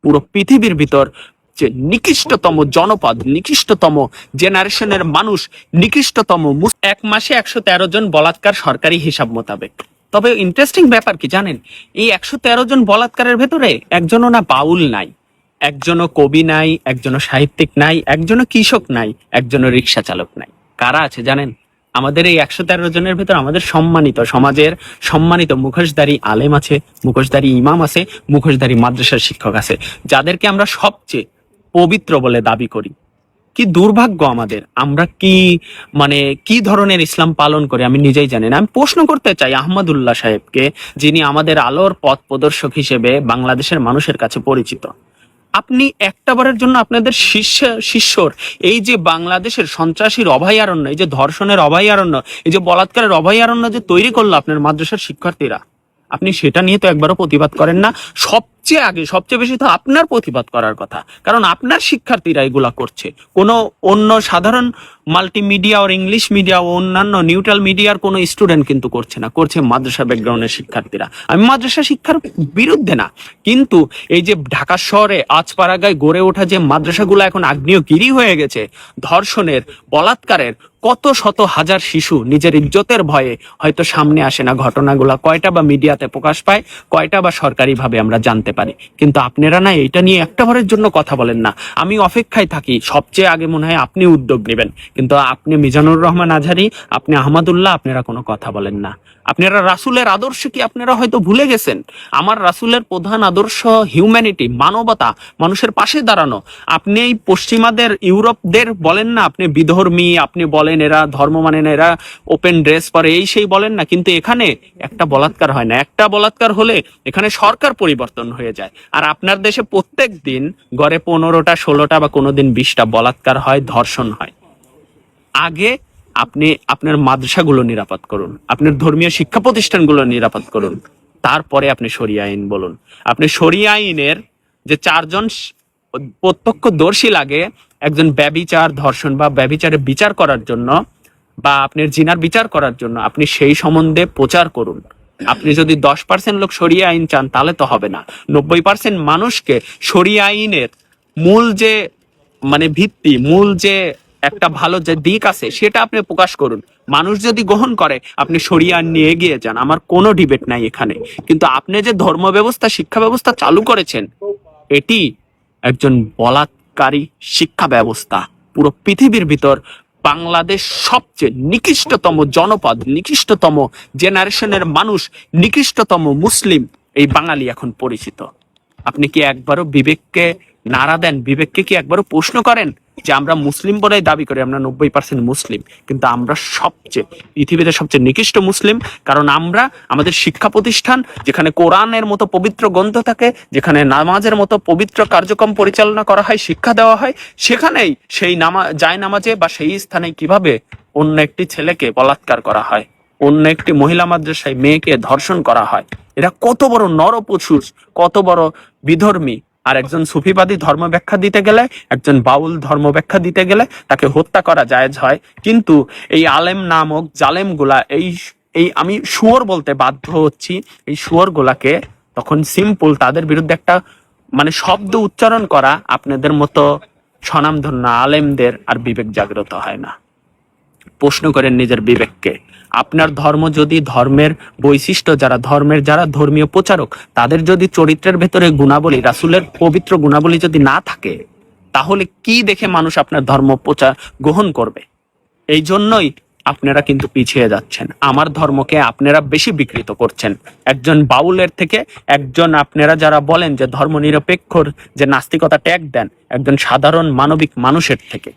পুরো পৃথিবীর ভিতর যে নিকৃষ্টতম জনপদ, নিকৃষ্টতম জেনারেশনের মানুষ, নিকৃষ্টতম 1 মাসে 113 জন বলাৎকার সরকারি হিসাব মোতাবেক। তবে ইন্টারেস্টিং ব্যাপার কি জানেন, এই 113 জন বলাৎকারের ভেতরে একজনও না বাউল নাই, একজনও কবি নাই, একজনও সাহিত্যিক নাই, একজনও কৃষক নাই, একজনও রিক্সা চালক নাই। কারা আছে জানেন? আমাদের এই 113 জনের ভেতর আমাদের সম্মানিত সমাজের সম্মানিত মুখোশধারী আলেম আছে, মুখোশধারী ইমাম আছে, মুখোশধারী মাদ্রাসার শিক্ষক আছে, যাদেরকে আমরা সবচেয়ে পবিত্র বলে দাবি করি। কি দুর্ভাগ্য আমাদের, আমরা কি ধরনের ইসলাম পালন করি আমি নিজেই জানি না। আমি প্রশ্ন করতে চাই আহমদুল্লাহ সাহেবকে, যিনি আমাদের আলোর পথ প্রদর্শক হিসেবে বাংলাদেশের মানুষের কাছে পরিচিত। আপনি একটাবারের জন্য আপনাদের শিষ্যর এই যে বাংলাদেশের সন্ত্রাসীর অভয়ারণ্য, এই যে ধর্ষণের অভয়ারণ্য, এই যে বলাৎকারের অভয়ারণ্য যে তৈরি করলো আপনার মাদ্রাসার শিক্ষার্থীরা, আপনি সেটা নিয়ে তো একবারও প্রতিবাদ করেন না। সবচেয়ে বেশি তো আপনার প্রতিবাদ করার কথা, কারণ আপনার শিক্ষার্থীরা এগুলা করছে। কোনো অন্য সাধারণ মাল্টিমিডিয়া ও ইংলিশ মিডিয়া ও অন্যান্য নিউট্রাল মিডিয়ার কোনো স্টুডেন্ট কিন্তু করছে না, করছে মাদ্রাসা ব্যাকগ্রাউন্ডের শিক্ষার্থীরা। আমি মাদ্রাসা শিক্ষার বিরুদ্ধে না, কিন্তু এই যে ঢাকা শহরে আজপাড়াগায় গড়ে ওঠা যে মাদ্রাসাগুলো এখন আগ্নেয়গিরি হয়ে গেছে, ধর্ষণের, বলাৎকারের, কত শত হাজার শিশু নিজের ইজ্জতের ভয়ে হয়তো সামনে আসে না, ঘটনাগুলা কয়টা বা মিডিয়াতে প্রকাশ পায়, কয়টা বা সরকারিভাবে আমরা জানতে পারি। কিন্তু আপনারা না এইটা নিয়ে একটাবারের জন্য কথা বলেন না। আমি অপেক্ষায় থাকি, সবচেয়ে আগে মনে হয় আপনি উদ্যোগ নেবেন, কিন্তু আপনি মিজানুর রহমান আজহারি, আপনি আহমদুল্লাহ, আপনারা কোনো কথা বলেন না। আপনারা রাসূলের আদর্শ কি আপনারা হয়তো ভুলে গেছেন? আমার রাসূলের প্রধান আদর্শ হিউম্যানিটি, মানবতা, মানুষের পাশে দাঁড়ানো। আপনি এই পশ্চিমাদের, ইউরোপদের বলেন না আপনি বিধর্মী, আপনি বলেন এরা ধর্ম মানে না, এরা ওপেন ড্রেস পরে, এই সেই বলেন না, কিন্তু এখানে একটা বলাৎকার হয় না। একটা বলাৎকার হলে এখানে সরকার পরিবর্তন হয়ে যায়। আর আপনার দেশে প্রত্যেক দিন গড়ে 15টা 16টা বা কোনোদিন 20টা বলাৎকার হয়, ধর্ষণ হয়। আগে আপনি আপনার মাদ্রাসাগুলো নিরাপদ করুন, আপনার ধর্মীয় শিক্ষা প্রতিষ্ঠানগুলো নিরাপদ করুন, তারপরে আপনি শরিয়া আইন বলুন। আপনি শরিয়া আইনের যে 4জন প্রত্যক্ষদর্শী লাগে, একজন ব্যভিচার, ধর্ষণ বা ব্যভিচারের বিচার করার জন্য, বা আপনার জিনার বিচার করার জন্য, আপনি সেই সম্বন্ধে প্রচার করুন। আপনি যদি 10% লোক শরিয়া আইন চান তাহলে তো হবে না। 90% মানুষকে শরিয়া আইনের মূল যে ভিত্তি, মূল যে একটা ভালো যে দিক আছে সেটা আপনি প্রকাশ করুন। মানুষ যদি গ্রহণ করে আপনি শরিয়া আইন নিয়ে এগিয়ে যান, আমার কোনো ডিবেট নাই এখানে। কিন্তু আপনি যে ধর্ম ব্যবস্থা, শিক্ষা ব্যবস্থা চালু করেছেন, এটি একজন বলাৎকারী শিক্ষা ব্যবস্থা। পুরো পৃথিবীর ভিতর বাংলাদেশ সবচেয়ে নিকৃষ্টতম জনপদ, নিকৃষ্টতম জেনারেশনের মানুষ, নিকৃষ্টতম মুসলিম এই বাঙালি এখন পরিচিত। আপনি কি একবারও বিবেককে নাড়া দেন? বিবেককে কি একবারও প্রশ্ন করেন যে আমরা মুসলিম বলেই দাবি করি, আমরা 90% মুসলিম, কিন্তু আমরা পৃথিবীতে সবচেয়ে নিকৃষ্ট মুসলিম। কারণ আমরা আমাদের শিক্ষা প্রতিষ্ঠান, যেখানে কোরআনের মতো পবিত্র গ্রন্থ থাকে, যেখানে নামাজের মতো পবিত্র কার্যক্রম পরিচালনা করা হয়, শিক্ষা দেওয়া হয়, সেখানেই সেই নামাজে বা সেই স্থানে কিভাবে অন্য একটি ছেলেকে বলাৎকার করা হয়, অন্য একটি মহিলা মাদ্রাসায় মেয়েকে ধর্ষণ করা হয়। এরা কত বড় নরপশুর, কত বড় বিধর্মী। আর একজন সুফিবাদী ধর্ম ব্যাখ্যা দিতে গেলে, একজন বাউল ধর্ম ব্যাখ্যা দিতে গেলে তাকে হত্যা করা জায়েজ হয়। কিন্তু এই আলেম নামক জালেম গুলা, এই আমি শুয়োর বলতে বাধ্য হচ্ছি, এই শুয়োর গুলাকে তখন সিম্পল তাদের বিরুদ্ধে একটা শব্দ উচ্চারণ করা আপনাদের মতো স্বনামধন্য আলেমদের আর বিবেক জাগ্রত হয় না। প্রশ্ন করেন নিজের বিবেককে। আপনার ধর্ম যদি, ধর্মের বৈশিষ্ট্য যারা ধর্মীয় প্রচারক, তাদের যদি চরিত্রের ভেতরে গুণাবলী, রাসূলের পবিত্র গুণাবলী যদি না থাকে, তাহলে কি দেখে মানুষ আপনার ধর্ম প্রচার গ্রহণ করবে? এই জন্যই আপনারা কিন্তু পিছিয়ে যাচ্ছেন। আমার ধর্মকে আপনারা বেশি বিকৃত করছেন একজন বাউলের থেকে, একজন আপনারা যারা বলেন যে ধর্ম নিরপেক্ষর যে নাস্তিকতা ট্যাগ দেন, একজন সাধারণ মানবিক মানুষের থেকে।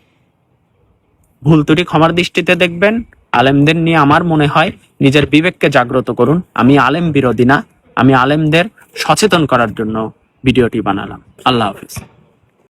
ভুল ত্রুটি ক্ষমার দৃষ্টিতে দেখবেন। আলেমদের নিয়ে আমার মনে হয় নিজের বিবেককে জাগ্রত করুন। আমি আলেম বিরোধী না, আমি আলেমদের সচেতন করার জন্য ভিডিওটি বানালাম। আল্লাহ হাফেজ।